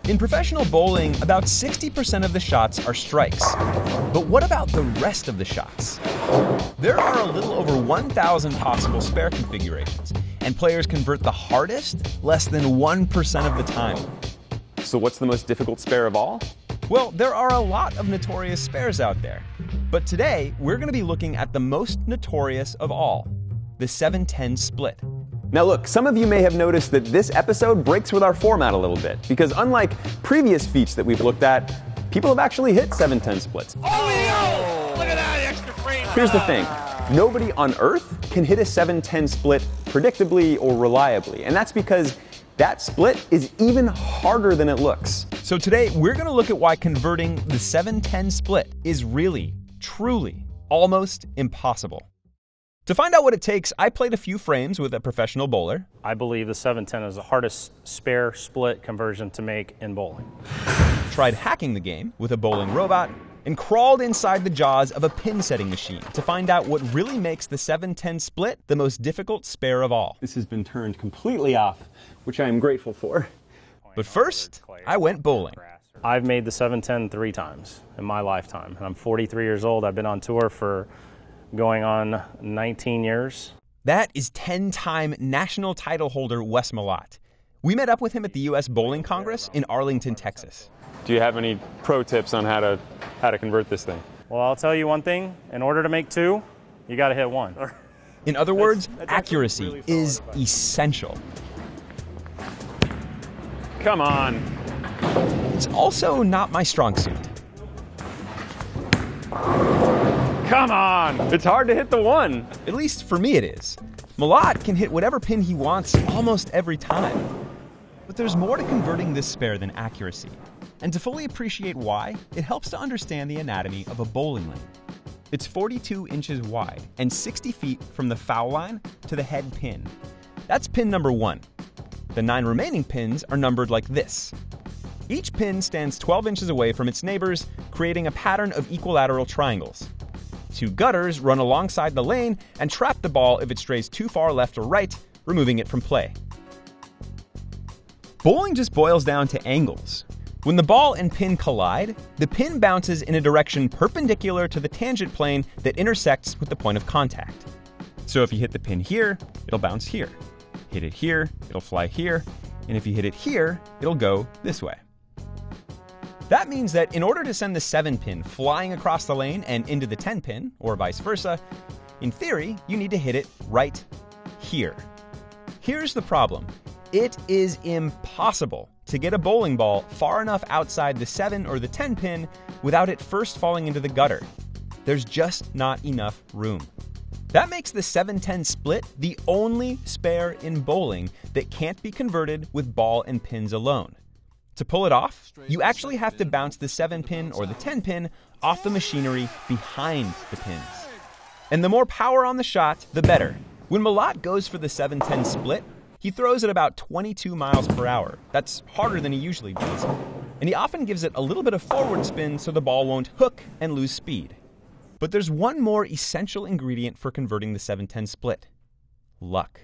In professional bowling, about 60% of the shots are strikes. But what about the rest of the shots? There are a little over 1,000 possible spare configurations, and players convert the hardest less than 1% of the time. So what's the most difficult spare of all? Well, there are a lot of notorious spares out there. But today, we're going to be looking at the most notorious of all, the 7-10 split. Now look, some of you may have noticed that this episode breaks with our format a little bit, because unlike previous feats that we've looked at, people have actually hit 7-10 splits. Oh, look at that extra frame. Here's the thing. Nobody on Earth can hit a 7-10 split predictably or reliably, and that's because that split is even harder than it looks. So today, we're going to look at why converting the 7-10 split is really, truly, almost impossible. To find out what it takes, I played a few frames with a professional bowler. I believe the 7-10 is the hardest spare split conversion to make in bowling. Tried hacking the game with a bowling robot, and crawled inside the jaws of a pin setting machine to find out what really makes the 7-10 split the most difficult spare of all. This has been turned completely off, which I am grateful for. But first, I went bowling. I've made the 7-10 3 times in my lifetime, and I'm 43 years old. I've been on tour for going on 19 years. That is 10-time national title holder Wes Malott. We met up with him at the U.S. Bowling Congress in Arlington, Texas. Do you have any pro tips on how to convert this thing? Well, I'll tell you one thing. In order to make 2, you got to hit 1. In other words, accuracy is essential. Come on. It's also not my strong suit. Come on! It's hard to hit the 1. At least for me it is. Malott can hit whatever pin he wants almost every time. But there's more to converting this spare than accuracy. And to fully appreciate why, it helps to understand the anatomy of a bowling lane. It's 42 inches wide and 60 feet from the foul line to the head pin. That's pin number 1. The 9 remaining pins are numbered like this. Each pin stands 12 inches away from its neighbors, creating a pattern of equilateral triangles. 2 gutters run alongside the lane and trap the ball if it strays too far left or right, removing it from play. Bowling just boils down to angles. When the ball and pin collide, the pin bounces in a direction perpendicular to the tangent plane that intersects with the point of contact. So if you hit the pin here, it'll bounce here. Hit it here, it'll fly here, and if you hit it here, it'll go this way. That means that in order to send the 7-pin flying across the lane and into the 10-pin, or vice versa, in theory, you need to hit it right here. Here's the problem. It is impossible to get a bowling ball far enough outside the 7 or the 10-pin without it first falling into the gutter. There's just not enough room. That makes the 7-10 split the only spare in bowling that can't be converted with ball and pins alone. To pull it off, you actually have to bounce the 7-pin or the 10-pin off the machinery behind the pins. And the more power on the shot, the better. When Malott goes for the 7-10 split, he throws at about 22 miles per hour. That's harder than he usually does. And he often gives it a little bit of forward spin so the ball won't hook and lose speed. But there's one more essential ingredient for converting the 7-10 split: luck.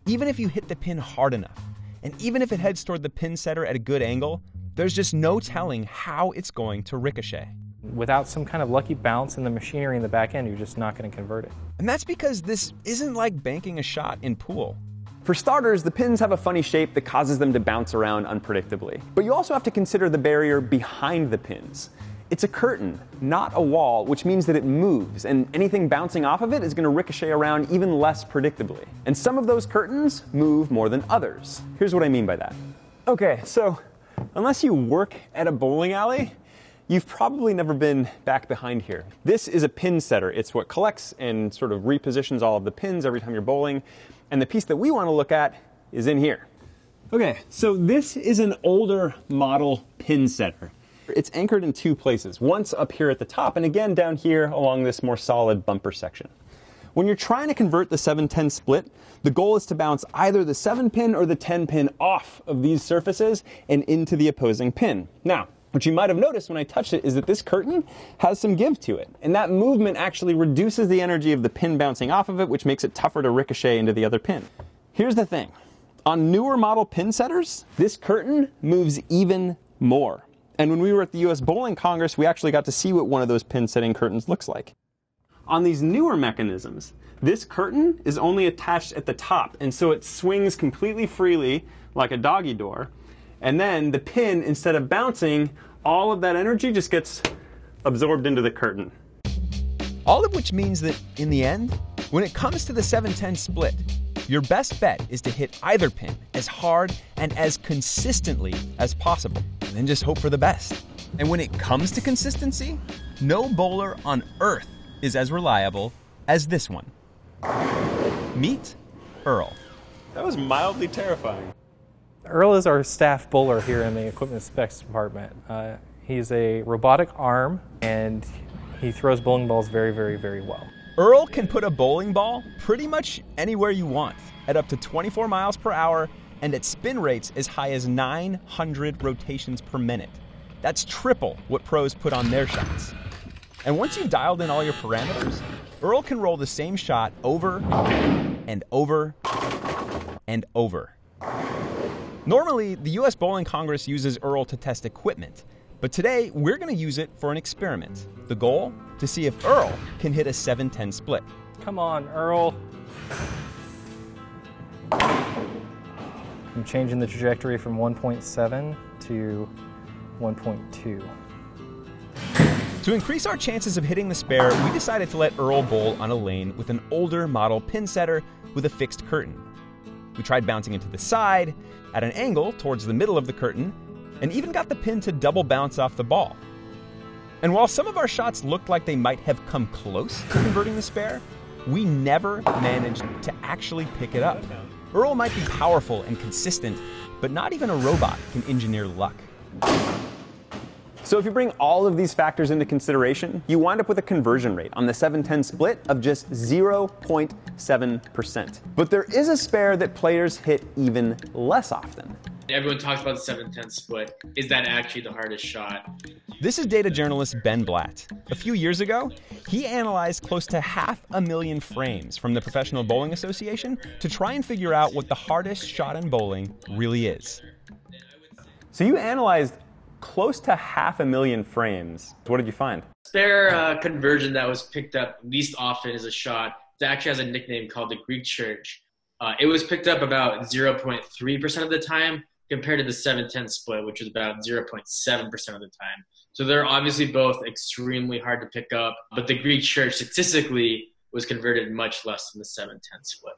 Even if you hit the pin hard enough, and even if it heads toward the pin setter at a good angle, there's just no telling how it's going to ricochet. Without some kind of lucky bounce in the machinery in the back end, you're just not going to convert it. And that's because this isn't like banking a shot in pool. For starters, the pins have a funny shape that causes them to bounce around unpredictably. But you also have to consider the barrier behind the pins. It's a curtain, not a wall, which means that it moves, and anything bouncing off of it is going to ricochet around even less predictably. And some of those curtains move more than others. Here's what I mean by that. Okay, so unless you work at a bowling alley, you've probably never been back behind here. This is a pin setter. It's what collects and sort of repositions all of the pins every time you're bowling. And the piece that we want to look at is in here. Okay, so this is an older model pin setter. It's anchored in 2 places, once up here at the top and again down here along this more solid bumper section. When you're trying to convert the 7-10 split, the goal is to bounce either the 7-pin or the 10-pin off of these surfaces and into the opposing pin. Now, what you might have noticed when I touched it is that this curtain has some give to it, and that movement actually reduces the energy of the pin bouncing off of it, which makes it tougher to ricochet into the other pin. Here's the thing. On newer model pin setters, this curtain moves even more. And when we were at the US Bowling Congress, we actually got to see what one of those pin setting curtains looks like. On these newer mechanisms, this curtain is only attached at the top, and so it swings completely freely like a doggy door. And then the pin, instead of bouncing, all of that energy just gets absorbed into the curtain. All of which means that, in the end, when it comes to the 7-10 split, your best bet is to hit either pin as hard and as consistently as possible, and then just hope for the best. And when it comes to consistency, no bowler on earth is as reliable as this one. Meet Earl. That was mildly terrifying. Earl is our staff bowler here in the equipment specs department. He's a robotic arm, and he throws bowling balls very, very, very well. Earl can put a bowling ball pretty much anywhere you want, at up to 24 miles per hour and at spin rates as high as 900 rotations per minute. That's triple what pros put on their shots. And once you've dialed in all your parameters, Earl can roll the same shot over and over and over. Normally, the US Bowling Congress uses Earl to test equipment, but today we're going to use it for an experiment. The goal? To see if Earl can hit a 7-10 split. Come on, Earl. I'm changing the trajectory from 1.7 to 1.2. To increase our chances of hitting the spare, we decided to let Earl bowl on a lane with an older model pin setter with a fixed curtain. We tried bouncing into the side, at an angle towards the middle of the curtain, and even got the pin to double bounce off the ball. And while some of our shots looked like they might have come close to converting the spare, we never managed to actually pick it up. Earl might be powerful and consistent, but not even a robot can engineer luck. So if you bring all of these factors into consideration, you wind up with a conversion rate on the 7-10 split of just 0.7%. But there is a spare that players hit even less often. Everyone talks about the 7-10 split. Is that actually the hardest shot? This is data journalist Ben Blatt. A few years ago, he analyzed close to 500,000 frames from the Professional Bowling Association to try and figure out what the hardest shot in bowling really is. So you analyzed close to 500,000 frames. What did you find? Spare conversion that was picked up least often is a shot that actually has a nickname called the Greek Church. It was picked up about 0.3% of the time compared to the 7-10 split, which is about 0.7% of the time. So they're obviously both extremely hard to pick up, but the Greek Church statistically was converted much less than the 7-10 split.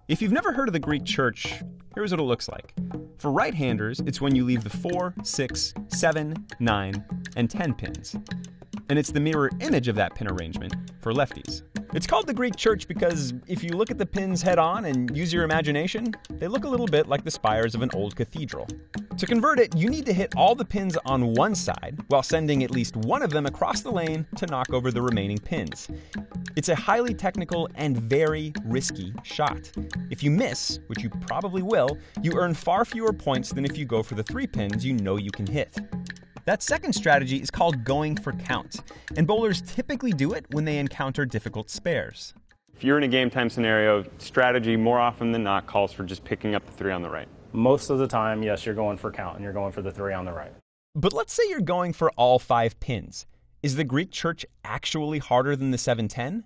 If you've never heard of the Greek Church, here's what it looks like. For right-handers, it's when you leave the 4, 6, 7, 9, and 10 pins. And it's the mirror image of that pin arrangement for lefties. It's called the Greek Church because if you look at the pins head-on and use your imagination, they look a little bit like the spires of an old cathedral. To convert it, you need to hit all the pins on one side while sending at least one of them across the lane to knock over the remaining pins. It's a highly technical and very risky shot. If you miss, which you probably will, you earn far fewer points than if you go for the 3 pins you know you can hit. That second strategy is called going for count, and bowlers typically do it when they encounter difficult spares. If you're in a game time scenario, strategy more often than not calls for just picking up the 3 on the right. Most of the time, yes, you're going for count and you're going for the 3 on the right. But let's say you're going for all 5 pins. Is the Greek Church actually harder than the 7-10?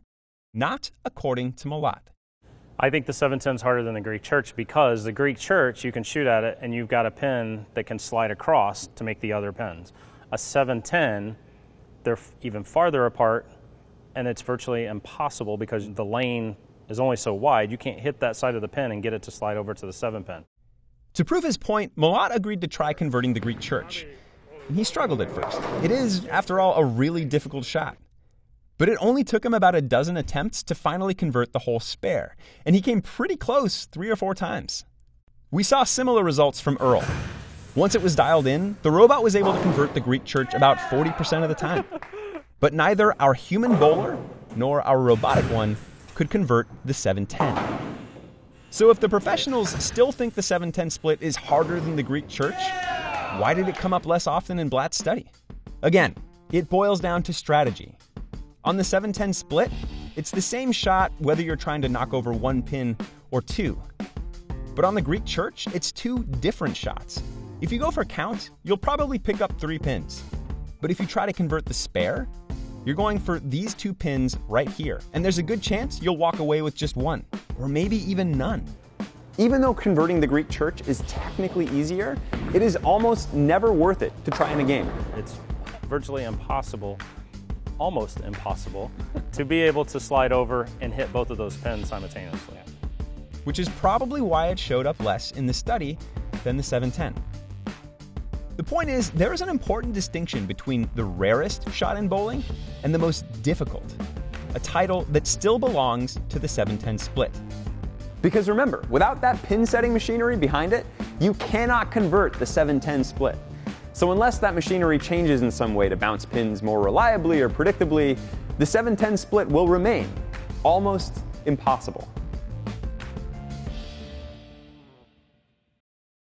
Not according to Malat. I think the 7-10 is harder than the Greek Church because the Greek Church, you can shoot at it and you've got a pin that can slide across to make the other pins. A 7-10, they're even farther apart and it's virtually impossible because the lane is only so wide. You can't hit that side of the pin and get it to slide over to the 7 pin. To prove his point, Malat agreed to try converting the Greek Church. He struggled at first. It is, after all, a really difficult shot. But it only took him about a dozen attempts to finally convert the whole spare, and he came pretty close 3 or 4 times. We saw similar results from Earl. Once it was dialed in, the robot was able to convert the Greek Church about 40% of the time. But neither our human bowler nor our robotic one could convert the 7-10. So if the professionals still think the 7-10 split is harder than the Greek Church, why did it come up less often in Blatt's study? Again, it boils down to strategy. On the 7-10 split, it's the same shot whether you're trying to knock over 1 pin or 2. But on the Greek Church, it's 2 different shots. If you go for count, you'll probably pick up 3 pins. But if you try to convert the spare, you're going for these 2 pins right here. And there's a good chance you'll walk away with just 1, or maybe even none. Even though converting the Greek church is technically easier, it is almost never worth it to try in a game. It's virtually impossible, almost impossible, to be able to slide over and hit both of those pins simultaneously. Which is probably why it showed up less in the study than the 710. The point is, there is an important distinction between the rarest shot in bowling and the most difficult, a title that still belongs to the 710 split. Because remember, without that pin setting machinery behind it, you cannot convert the 710 split. So unless that machinery changes in some way to bounce pins more reliably or predictably, the 710 split will remain almost impossible.